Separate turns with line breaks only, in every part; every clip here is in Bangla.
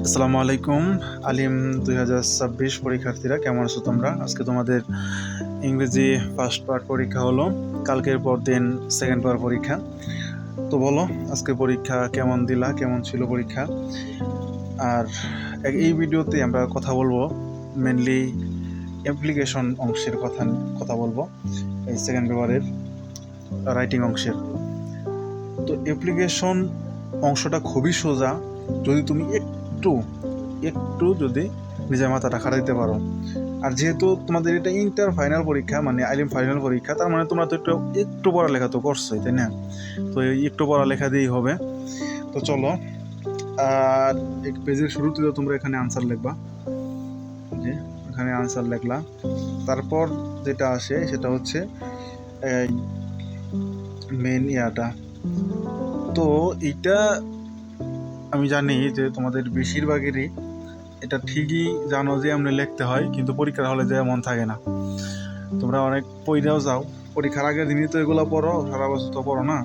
আসসালামু আলাইকুম। আলিম 2026 পরীক্ষার্থীরা কেমন আছো তোমরা? আজকে তোমাদের ইংরেজি ফার্স্ট পার্ট পরীক্ষা হলো। কালকের পর দিন সেকেন্ড পার্ট পরীক্ষা। তো বলো আজকে পরীক্ষা কেমন দিলা, কেমন ছিল পরীক্ষা? আর এই ভিডিওতে আমরা কথা বলবো মেনলি অ্যাপ্লিকেশন অংশের কথা বলবো, এই সেকেন্ড পেপারের রাইটিং অংশের। তো অ্যাপ্লিকেশন অংশটা খুবই সোজা যদি তুমি একটু যদি নিজের মাথাটা খাটাইতে পারো। আর যেহেতু তোমাদের এটা ইন্টার ফাইনাল পরীক্ষা, মানে আইলিম ফাইনাল পরীক্ষা, তার মানে তোমরা তো একটু পড়ালেখা তো করছোই, তাই না? তো এই একটু পড়ালেখা দিয়েই হবে। তো চলো, আর এক পেজের শুরুতে তো তোমরা এখানে আনসার লিখবা, যে এখানে আনসার লিখলা। তারপর যেটা আসে সেটা হচ্ছে মেন ইয়াটা। তো এইটা আমি জানি যে তোমাদের বেশিরভাগেরই এটা ঠিকই জানো যে এমনি লিখতে হয়, কিন্তু পরীক্ষার হলে যে মন থাকে না। তোমরা অনেক পড়াও যাও, পরীক্ষার আগের দিনই তো এগুলো পড়ো, সারা বছর তো পড়ো না।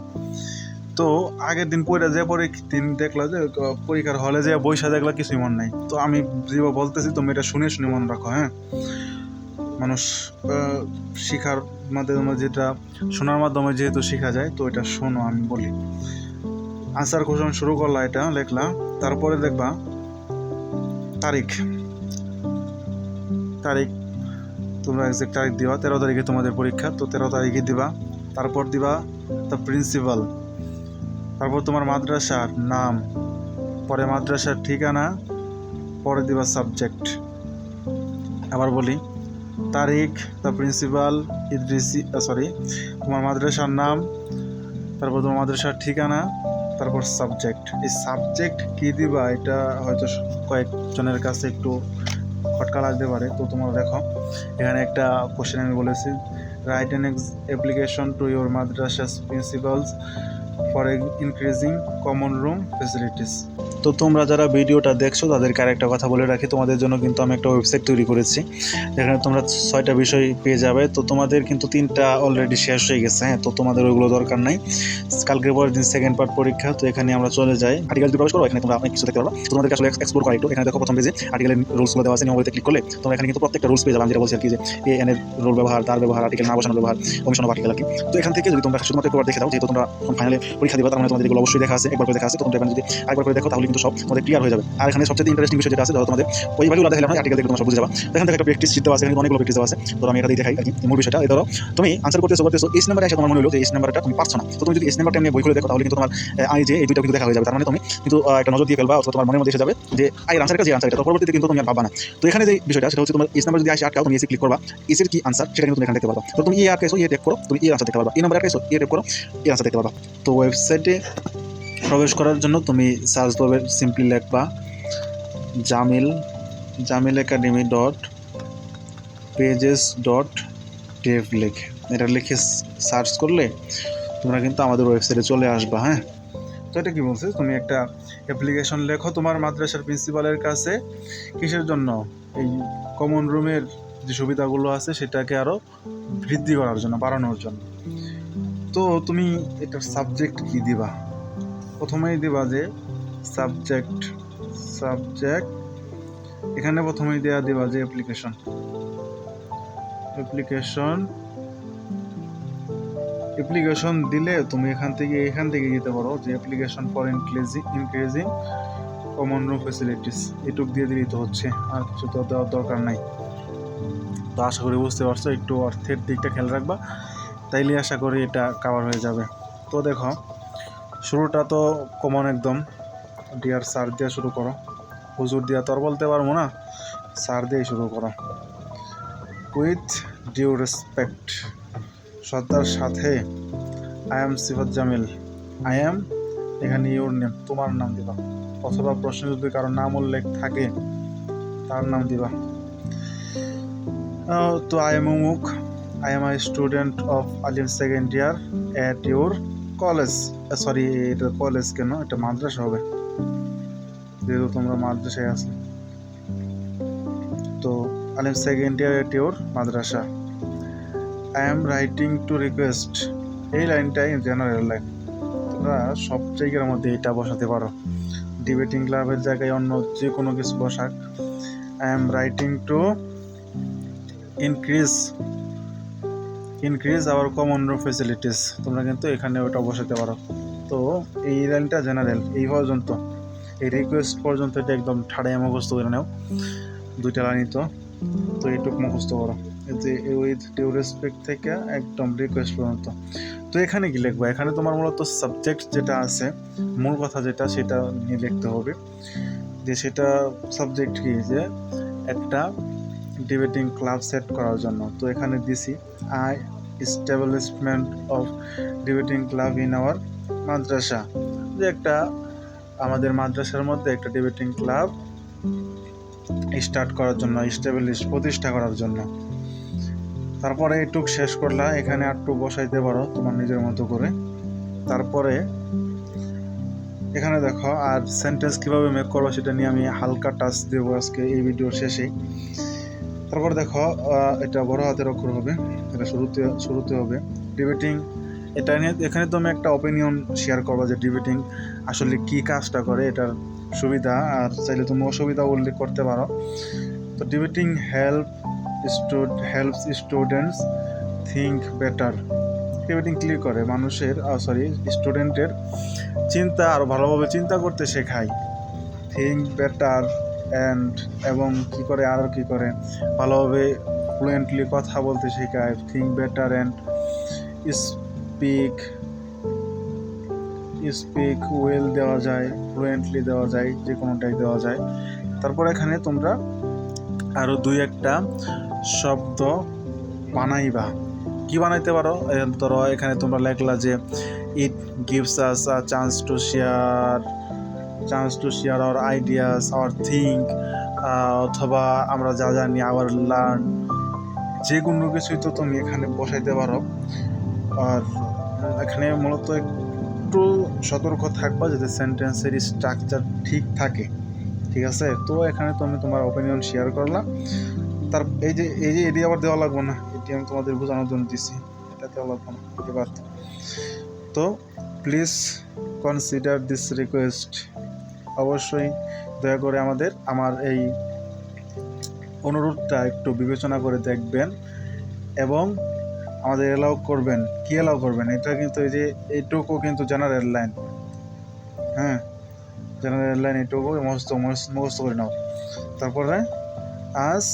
তো আগের দিন পড়ে যে পরে দিন দেখলা যে পরীক্ষার হলে যে বইসা দেখলা কিছুই মন নাই। তো আমি যেভাবে বলতেছি তুমি এটা শুনে শুনে মনে রাখো, হ্যাঁ? মানুষ শিখার মাধ্যমে, যেটা শোনার মাধ্যমে যেহেতু শেখা যায়, তো এটা শোনো, আমি বলি। আনসার কোশ্চেন শুরু করলা, এটা লেখলা। তারপরে দেখবা তারিখ তোমরা এক্সাক্ট তারিখ দিবা। 13 তারিখে তোমাদের পরীক্ষা, তো 13 তারিখে দিবা। তারপর দিবা দ্য প্রিন্সিপাল, তারপর তোমার মাদ্রাসার নাম, পরে মাদ্রাসার ঠিকানা, পরে দিবা সাবজেক্ট। আবার বলি, তারিখ, দ্য প্রিন্সিপাল, তোমার মাদ্রাসার নাম, তারপর তোমার মাদ্রাসার ঠিকানা, তারপর সাবজেক্ট। এই সাবজেক্ট কী দিবা এটা হয়তো কয়েকজনের কাছে একটু খটকা লাগতে পারে। তো তোমরা দেখো, এখানে একটা কোশ্চেন আমি বলেছি, write an application to your madrasa's principals for increasing common room facilities. তো তোমরা যারা ভিডিওটা দেখছো তাদেরকে আরেকটা কথা বলে রাখি, তোমাদের জন্য কিন্তু আমি একটা ওয়েবসাইট তৈরি করেছি, যেখানে তোমরা 6টা বিষয় পেয়ে যাবে। তো তোমাদের কিন্তু 3টা অলরেডি শেষ হয়ে গেছে, হ্যাঁ? তো তোমাদের ওইগুলো দরকার নাই। কালকের পরের দিন সেকেন্ড পার্ট পরীক্ষা। তো এখানে আমরা চলে যাই, আর্টিকেলটি প্রবেশ করো। এখানে তোমরা অনেক কিছু দেখতে পারো। তো তোমাদেরকে আসলে এক্সপ্লোর করা একটু। এখানে দেখো প্রথম পেজে আর্টিকেলের রুলসগুলো দেওয়া আছে, নিয়মগুলোতে ক্লিক করলে তোমরা এখানে কিন্তু প্রত্যেকটা রুলস পেয়ে যাবে। আমি যেটা বলছি আর কি, যে এন এর রুল ব্যবহার, তার ব্যবহার, আর্টিকেল না বসানোর ব্যবহার, কমিশন অফ আর্টিকেল আর কি। তো এখান থেকে যদি তোমরা শুধুমাত্র একবার দেখে দাও, যেহেতু তোমরা ফাইনালে পরীক্ষা দিবা, তার মানে তোমাদের এগুলো অবশ্যই দেখা আছে, একবার করে দেখা আছে। তো তোমরা এখানে যদি আরেকবার করে দেখো, তাহলে কিন্তু সব তোমাদের ক্লিয়ার হয়ে যাবে। আর এখানে সবচেয়ে ইন্টারেস্টিং বিষয় যেটা আছে, ধরো তোমাদের ওই ভ্যালুগুলো দেখালে হয় আর্টিকেল থেকে তোমরা সব বুঝে যাবা। এখান থেকে একটা প্র্যাকটিস শিট দেওয়া আছে, এখানে অনেকগুলো প্র্যাকটিস দেওয়া আছে। তো আমি এটা দিয়ে দেখাই আর কি মূল বিষয়টা। এই ধরো তুমি আনসার করতেছো, এস নাম্বারে এসে তোমার মনে হলো যে এস নাম্বারটা তুমি পারছো না। তো তুমি যদি এস নাম্বারটা নিয়ে বই খুলে দেখো, তাহলে কিন্তু তোমার আই যে এই দুইটা কিন্তু দেখা হয়ে যাবে। তার মানে তুমি কিন্তু একটা নজর দিয়ে ফেলবা, অথবা তোমার মনের মধ্যে এসে যাবে যে আই আনসারটা যে আনসার, এটা তো পরবর্তীতে কিন্তু তুমি আর ভাববা না। তো এখানে যে বিষয়টা সেটা হচ্ছে, তোমার এস নাম্বার যদি আসে আটকাও, তুমি এসে ক্লিক করবা, এসের কি আনসার সেটা কিন্তু তুমি এখানে দেখতে পারবা। তো তুমি আর কেসো টেপ করো, তুমি আনসার দেখতে পারবা। এই নাম্বার কেসো টেপ করো, আনসার দেখতে পারবা। তো ওয়েবসাইটে প্রবেশ করার জন্য তুমি সার্চ করবে, সিম্পলি লিখবা Jamil academy dot pages dot dev লিখে, এটা লিখে সার্চ করলে তোমরা কিন্তু আমাদের ওয়েবসাইটে চলে আসবা, হ্যাঁ? তো এটা কি বলছে, তুমি একটা অ্যাপ্লিকেশন লেখো তোমার মাদ্রাসার প্রিন্সিপালের কাছে। কিসের জন্য? এই কমন রুমের যে সুবিধাগুলো আছে সেটাকে আরও বৃদ্ধি করার জন্য, বাড়ানোর জন্য। তো তুমি এটার সাবজেক্ট কি দিবা? প্রথমেই দিবা যে সাবজেক্ট এখানে প্রথমেই দিবা যে অ্যাপ্লিকেশন দিলে তুমি এখান থেকে দিতে পারো যে application for increasing common room facilities, এটুক দিয়ে দিলেই তো হচ্ছে, আর কিছু তো দেওয়ার দরকার নাই। তো আশা করি বুঝতে পারছো, একটু অর্থের দিকটা খেয়াল রাখবা, তাইলে আশা করি এটা কভার হয়ে যাবে। তো দেখো, শুরুটা তো কমন একদম, ডিয়ার স্যার দিয়ে শুরু করো। হুজুর দিয়া তো আর বলতে পারবো না, স্যার দিয়ে শুরু করো। উইথ ডিউ রেসপেক্ট, শ্রদ্ধার সাথে, I am Sifat Jamil, I am, এখানে ইউর নেম, তোমার নাম দিবা, অথবা প্রশ্নে যদি কারো নাম উল্লেখ থাকে তার নাম দিবা। তো আই এম অমুক, I am I student of Alim second year at your college. Sorry, এটা কলেজ কেন, এটা মাদ্রাসা হবে, যেহেতু তোমরা মাদ্রাসায় আছো। তো Alim second year at your madrasa. I am writing to request, এই লাইনটাই জেনারেল লাইন, তোমরা সব জায়গার মধ্যে এটা বসাতে পারো। ডিবেটিং ক্লাবের জায়গায় অন্য যে কোনো কিছু Basak. I am writing to increase our common room facilities, তোমরা কিন্তু এখানে ওটা বসাতে পারো। তো এই লাইনটা জেনারেল, এই পর্যন্ত, এই রিকোয়েস্ট পর্যন্ত এটা একদম ঠাড়াই মুখস্থ করে নাও, 2টা লাইনই তো এইটুকু মুখস্থ করো, যে উইথ ডিউ রেসপেক্ট থেকে একদম রিকোয়েস্ট পর্যন্ত। তো এখানে কি লিখবো, এখানে তোমার মূলত সাবজেক্ট যেটা আছে, মূল কথা যেটা, সেটা নিয়ে লিখতে হবে। যে সেটা সাবজেক্ট কি, যে একটা ডিবেটিং ক্লাব সেট করার জন্য। তো এখানে দিছি establishment of debating club in our madrasa, যে একটা আমাদের মাদ্রাসার মধ্যে একটা ডিবেটিং ক্লাব স্টার্ট করার জন্য, প্রতিষ্ঠা করার জন্য। তারপরে এইটুক শেষ করলা, এখানে আরটু বসাইতে পারো তোমার নিজের মতো করে। তারপরে এখানে দেখো, আর সেন্টেন্স কিভাবে মেক করবো সেটা নিয়ে আমি হালকা টাচ দেবো আজকে এই ভিডিওর শেষেই। তারপর দেখো, এটা বড় হাতের অক্ষর হবে, এটা শুরুতে হবে ডিবেটিং। এটা নিয়ে এখানে তুমি একটা অপিনিয়ন শেয়ার করবা যে ডিবেটিং আসলে কি কাজটা করে, এটার সুবিধা, আর চাইলে তুমি অসুবিধা উল্লেখ করতে পারো। তো debating helps students think better. Debating click করে স্টুডেন্টের চিন্তা আরও ভালোভাবে চিন্তা করতে শেখায়। থিঙ্ক বেটার এবং কি করে, আরও কি করে, ভালোভাবে ফ্লুয়েন্টলি কথা বলতে শেখায়। Think better and speak well দেওয়া যায়, ফ্লুয়েন্টলি দেওয়া যায়, যে কোনোটাই দেওয়া যায়। তারপর এখানে তোমরা আরও 2-1টা শব্দ বানাইবা। কি বানাইতে পারো, ধরো এখানে তোমরা লেখলা যে it gives us a chance to share our ideas, our think, অথবা আমরা যা জানি, আওয়ার লার্ন, যে কোনো কিছুই তো তুমি এখানে বসাইতে পারো। আর এখানে মূলত একটু সতর্ক থাকবা যাতে সেন্টেন্সের স্ট্রাকচার ঠিক থাকে, ঠিক আছে? তো এখানে তুমি তোমার অপিনিয়ন শেয়ার করলা। এই যে এটি আবার দেওয়া লাগবে না, এটি আমি তোমাদের বোঝানোর জন্য দিচ্ছি, এটা দেওয়া লাগবে না এবার। তো প্লিজ কনসিডার দিস রিকোয়েস্ট, অবশ্যই দয়া করে আমার এই অনুরোধটা একটু বিবেচনা করে দেখবেন এবং আমাদের এলাও করবেন। কি এলাও করবেন, এটা কিন্তু এই যে এইটুকু কিন্তু জেনারেল লাইন, হ্যাঁ, জেনারেল লাইন এইটুকু মুখস্থ করে নাও। তারপরে as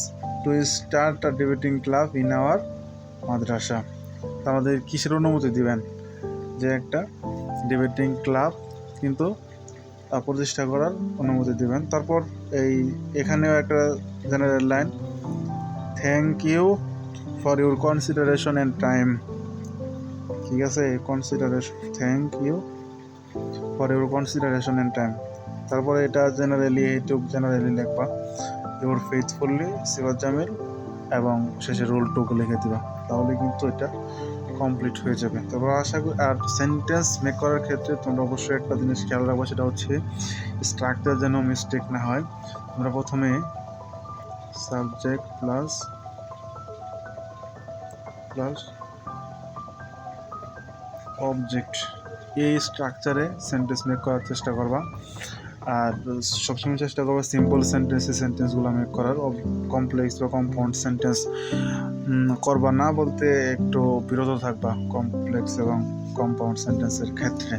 to start a debating club in our madrasa, আমাদের কিসের অনুমতি দিবেন, যে একটা ডিবেটিং ক্লাব কিন্তু প্রতিষ্ঠা করার অনুমতি দিবেন। তারপর এখানেও একটা general line, thank you for your consideration and time, ঠিক আছে? Thank you for your consideration and time. তারপরে এটা জেনারেলি লিখবা, ইউর ফেইথফুলি সিরাজ জামিল, এবং শেষে রোল টুকু লিখে দিবা, তাহলে কিন্তু এটা কমপ্লিট হয়ে যাবে। তারপর আশা করি, আর সেন্টেন্স মেক করার ক্ষেত্রে তোমরা অবশ্যই একটা জিনিস খেয়াল রাখবো, সেটা হচ্ছে স্ট্রাকচার যেন মিস্টেক না হয়। তোমরা প্রথমে সাবজেক্ট প্লাস অবজেক্ট, এই স্ট্রাকচারে সেন্টেন্স মেক করার চেষ্টা করবা। আর সবসময় চেষ্টা করবা সিম্পল সেন্টেন্সগুলো মেক করার। কমপ্লেক্স বা কম্পাউন্ড সেন্টেন্স করবা না, বলতে একটু বিরত থাকবা কমপ্লেক্স এবং কম্পাউন্ড সেন্টেন্সের ক্ষেত্রে।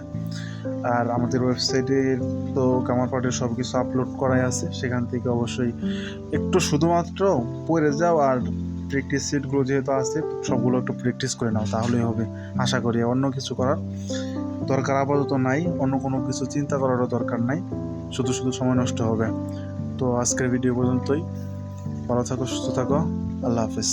আর আমাদের ওয়েবসাইটে তো গ্রামার পার্টের সব কিছু আপলোড করাই আছে, সেখান থেকে অবশ্যই একটু শুধুমাত্র পড়ে যাও, আর প্র্যাকটিস সিটগুলো যেহেতু আছে সবগুলো একটু প্র্যাকটিস করে নাও, তাহলেই হবে আশা করি। অন্য কিছু করার দরকার আপাতত নাই, অন্য কোনো কিছু চিন্তা করারও দরকার নাই, শুধু সময় নষ্ট হবে। তো আজকের ভিডিও পর্যন্তই, ভালো থাকো, সুস্থ থাকো, আল্লাহ হাফেজ।